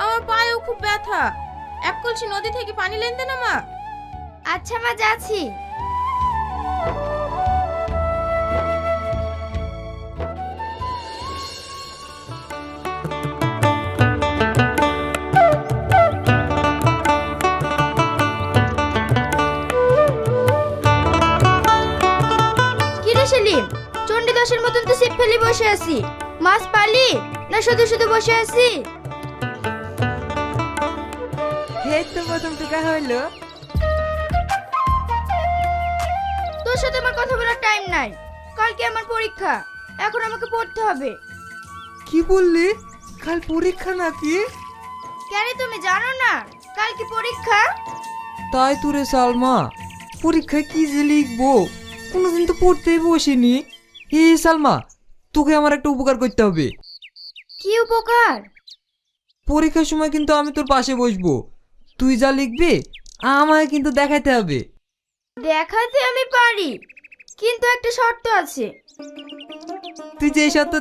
আমার পায়েও খুব ব্যথা। এক কলসি নদী থেকে পানি লেনতে না মা। আচ্ছা মা, যাচ্ছি। কি রে সেলিম, চণ্ডীদাসের মতন তো সিট ফেলে বসে আছি। মাছ পালি না শুধু শুধু বসে আছি? এই তো প্রথম টিকা হইলো। তোর সাথে আমার কথা বলার টাইম নাই। কালকে আমার পরীক্ষা, এখন আমাকে পড়তে হবে। কি বললি? কাল পরীক্ষা নাকি? কেন তুমি জানো না কালকে পরীক্ষা? তাই তো রে সালমা, পরীক্ষায় কি যে লিখবো কোনোদিন তো পড়তেই বসিনি। এই সালমা, তোকে আমার একটা উপকার করতে হবে। কি উপকার? পরীক্ষার সময় কিন্তু আমি তোর পাশে বসবো। তুই যা লিখবি আমায় কিন্তু দেখাইতে হবে। দেখাতে আমি পারি, কিন্তু একটা শর্ত আছে। তুই যে শর্ত